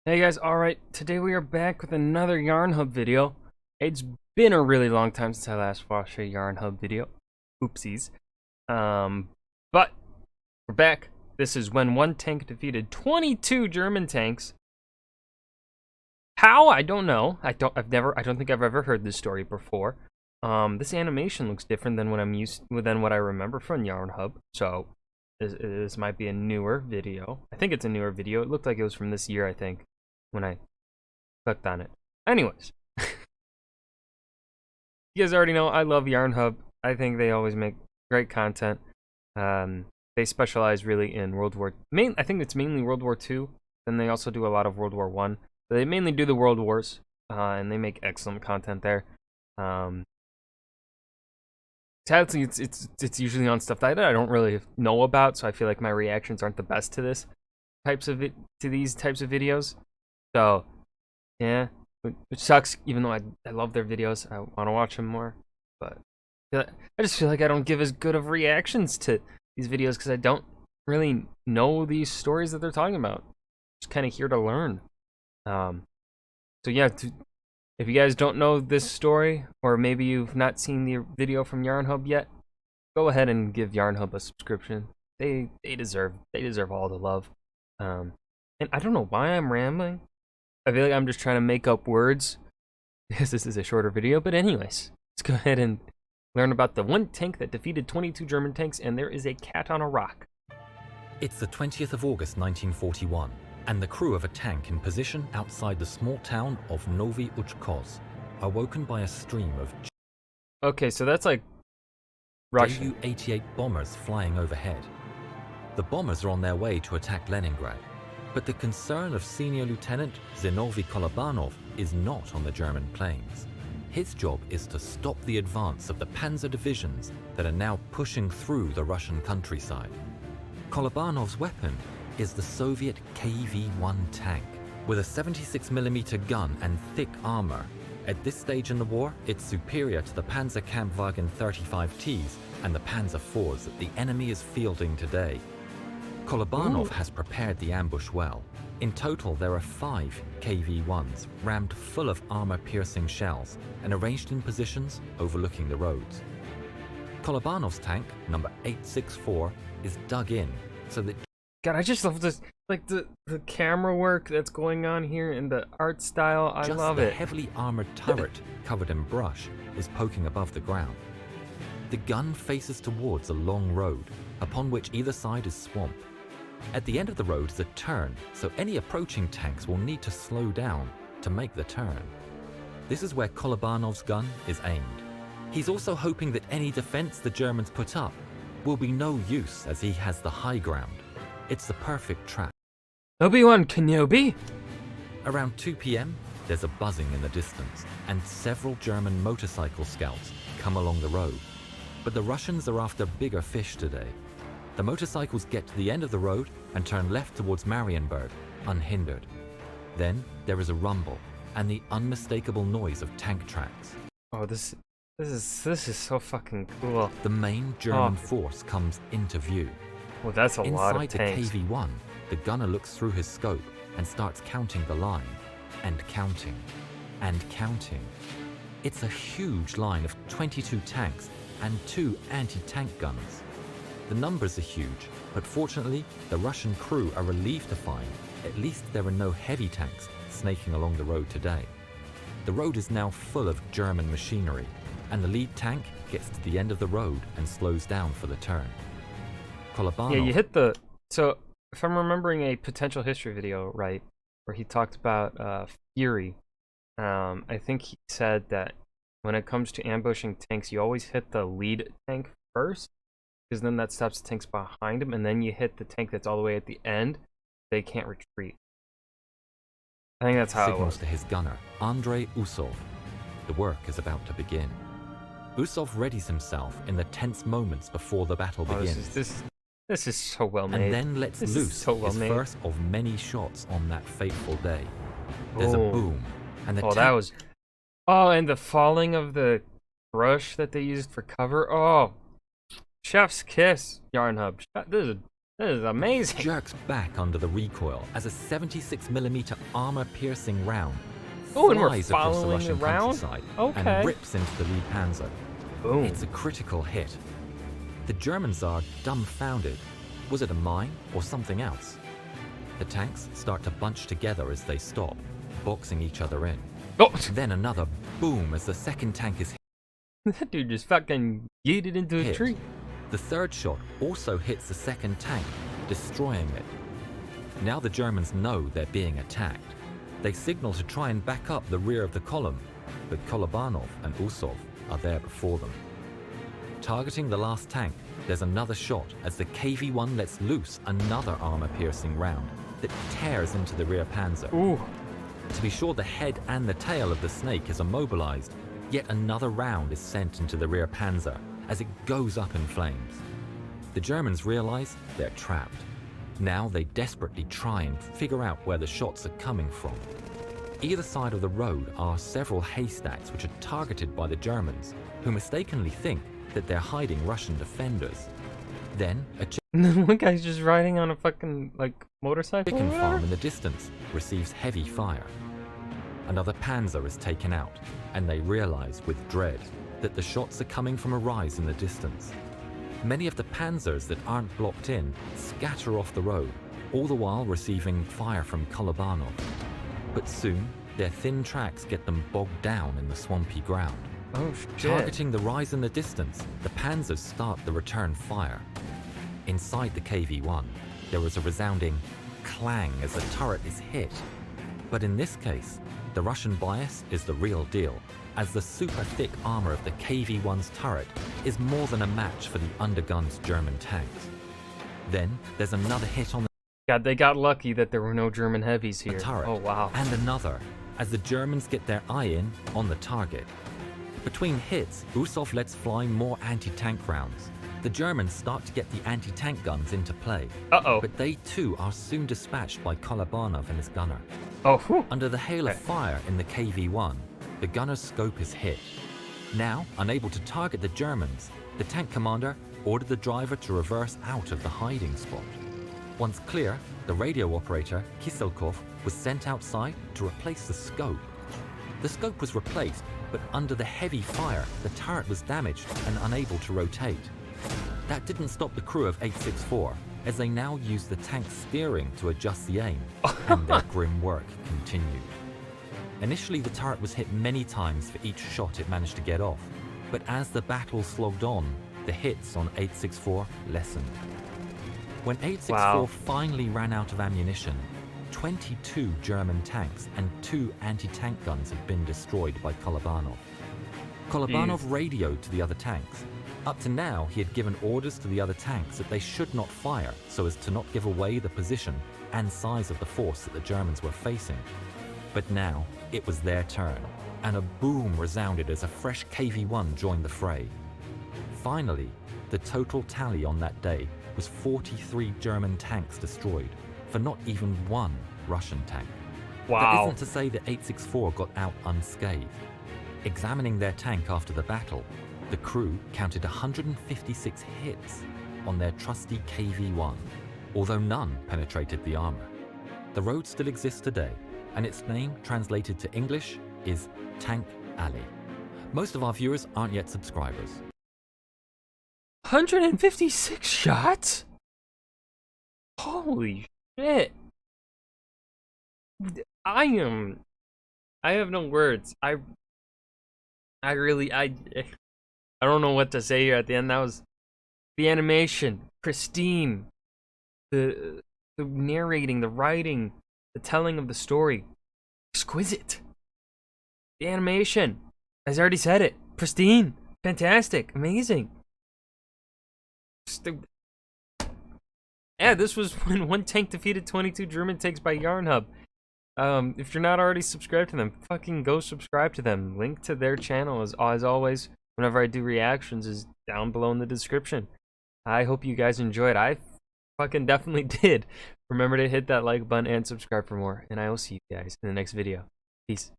Hey guys, alright, today we are back with another Yarnhub video. It's been a really long time since I last watched a Yarnhub video. Oopsies. But we're back. This is when one tank defeated 22 German tanks. How? I don't know. I don't think I've ever heard this story before. This animation looks different than what I remember from Yarnhub. So this might be a newer video. I think it's a newer video. It looked like it was from this year, I think, when I clicked on it. Anyways, you guys already know I love Yarnhub. I think they always make great content. They specialize really in I think it's mainly World War II. Then they also do a lot of World War I. But they mainly do the World Wars, and they make excellent content there. Sadly, it's usually on stuff that I don't really know about, so I feel like my reactions aren't the best to these types of videos. So, yeah, which sucks. Even though I love their videos, I want to watch them more. But I just feel like I don't give as good of reactions to these videos because I don't really know these stories that they're talking about. Just kind of here to learn. So yeah, if you guys don't know this story, or maybe you've not seen the video from Yarnhub yet, go ahead and give Yarnhub a subscription. They deserve all the love. And I don't know why I'm rambling. I feel like I'm just trying to make up words because this is a shorter video. But anyways, let's go ahead and learn about the one tank that defeated 22 German tanks, and there is a cat on a rock. It's the 20th of August 1941, and the crew of a tank in position outside the small town of Novi Uchkoz are woken by a stream of Okay, so that's like Russian. Ju-88 bombers flying overhead. The bombers are on their way to attack Leningrad, but the concern of Senior Lieutenant Zinovy Kolobanov is not on the German planes. His job is to stop the advance of the panzer divisions that are now pushing through the Russian countryside. Kolobanov's weapon is the Soviet KV-1 tank, with a 76mm gun and thick armor. At this stage in the war, it's superior to the Panzerkampfwagen 35Ts and the Panzer IVs that the enemy is fielding today. Kolobanov has prepared the ambush well. In total, there are 5 KV-1s rammed full of armor-piercing shells and arranged in positions overlooking the roads. Kolobanov's tank, number 864, is dug in so that... God, I just love this, like the camera work that's going on here and the art style. I love it. Just the heavily armored turret, covered in brush, is poking above the ground. The gun faces towards a long road, upon which either side is swamp. At the end of the road is a turn, so any approaching tanks will need to slow down to make the turn. This is where Kolobanov's gun is aimed. He's also hoping that any defense the Germans put up will be no use, as he has the high ground. It's the perfect trap. Obi-Wan Kenobi? Around 2 p.m, there's a buzzing in the distance, and several German motorcycle scouts come along the road. But the Russians are after bigger fish today. The motorcycles get to the end of the road and turn left towards Marienburg, unhindered. Then there is a rumble and the unmistakable noise of tank tracks. Oh, this is so fucking cool. The main German force comes into view. Well, that's a lot of tanks. Inside the KV-1, the gunner looks through his scope and starts counting the line, and counting, and counting. It's a huge line of 22 tanks and 2 anti-tank guns. The numbers are huge, but fortunately, the Russian crew are relieved to find at least there are no heavy tanks snaking along the road today. The road is now full of German machinery, and the lead tank gets to the end of the road and slows down for the turn. Kolobanov... Yeah, you hit the... So, if I'm remembering a potential history video right, where he talked about Fury, I think he said that when it comes to ambushing tanks, you always hit the lead tank first, because then that stops the tanks behind him, and then you hit the tank that's all the way at the end. They can't retreat. I think that's how it was. To his gunner, Andrei Usov. The work is about to begin. Usov readies himself in the tense moments before the battle begins. This is so well made. And then lets loose his first of many shots on that fateful day. There's a boom, and the tank... and the falling of the brush that they used for cover. Oh, chef's kiss, Yarnhub. This is This is amazing. Jerks back under the recoil as a 76mm armor-piercing round Oh, and we're flies across the following the Russian round? countryside Okay. and rips into the lead panzer. Boom. It's a critical hit. The Germans are dumbfounded. Was it a mine or something else? The tanks start to bunch together as they stop, boxing each other in. Oh, Then another boom as the second tank is that dude just fucking yeeted into a hit. tree. The third shot also hits the second tank, destroying it. Now the Germans know they're being attacked. They signal to try and back up the rear of the column, but Kolobanov and Usov are there before them. Targeting the last tank, there's another shot as the KV-1 lets loose another armor-piercing round that tears into the rear panzer. Ooh. To be sure, the head and the tail of the snake is immobilized, yet another round is sent into the rear panzer as it goes up in flames. The Germans realize they're trapped. Now they desperately try and figure out where the shots are coming from. Either side of the road are several haystacks which are targeted by the Germans, who mistakenly think that they're hiding Russian defenders. Then a One guy's just riding on a fucking, like, motorcycle or chicken whatever? farm in the distance receives heavy fire. Another panzer is taken out, and they realize with dread that the shots are coming from a rise in the distance. Many of the panzers that aren't blocked in scatter off the road, all the while receiving fire from Kolobanov. But soon, their thin tracks get them bogged down in the swampy ground. Oh, shit. Targeting the rise in the distance, the panzers start the return fire. Inside the KV-1, there is a resounding clang as the turret is hit. But in this case, the Russian bias is the real deal, as the super thick armor of the KV-1's turret is more than a match for the undergunned German tanks. Then there's another hit on God, they got lucky that there were no German heavies the here. turret, Oh, wow. and another, as the Germans get their eye in on the target. Between hits, Usov lets fly more anti-tank rounds. The Germans start to get the anti-tank guns into play, Uh-oh. but they too are soon dispatched by Kolobanov and his gunner. Oh, whew. Under the hail of Okay. fire in the KV-1, the gunner's scope is hit. Now, unable to target the Germans, the tank commander ordered the driver to reverse out of the hiding spot. Once clear, the radio operator, Kiselkov, was sent outside to replace the scope. The scope was replaced, but under the heavy fire, the turret was damaged and unable to rotate. That didn't stop the crew of 864, as they now used the tank's steering to adjust the aim, and their grim work continued. Initially, the turret was hit many times for each shot it managed to get off, but as the battle slogged on, the hits on 864 lessened. When 864 Wow. finally ran out of ammunition, 22 German tanks and 2 anti-tank guns had been destroyed by Kolobanov. Kolobanov radioed to the other tanks. Up to now, he had given orders to the other tanks that they should not fire so as to not give away the position and size of the force that the Germans were facing. But now, it was their turn, and a boom resounded as a fresh KV-1 joined the fray. Finally, the total tally on that day was 43 German tanks destroyed, for not even one Russian tank. That Wow. isn't to say that 864 got out unscathed. Examining their tank after the battle, the crew counted 156 hits on their trusty KV-1, although none penetrated the armor. The road still exists today, and its name translated to English is Tank Alley. Most of our viewers aren't yet subscribers. 156 shots? Holy shit. I have no words. I don't know what to say here at the end. That was the animation, pristine. The narrating, the writing, the telling of the story, exquisite. The animation, as I already said it, pristine, fantastic, amazing. Yeah, this was when one tank defeated 22 German tanks by Yarnhub. If you're not already subscribed to them, fucking go subscribe to them. Link to their channel, as always, whenever I do reactions, is down below in the description. I hope you guys enjoyed. I fucking definitely did. Remember to hit that like button and subscribe for more, and I will see you guys in the next video. Peace.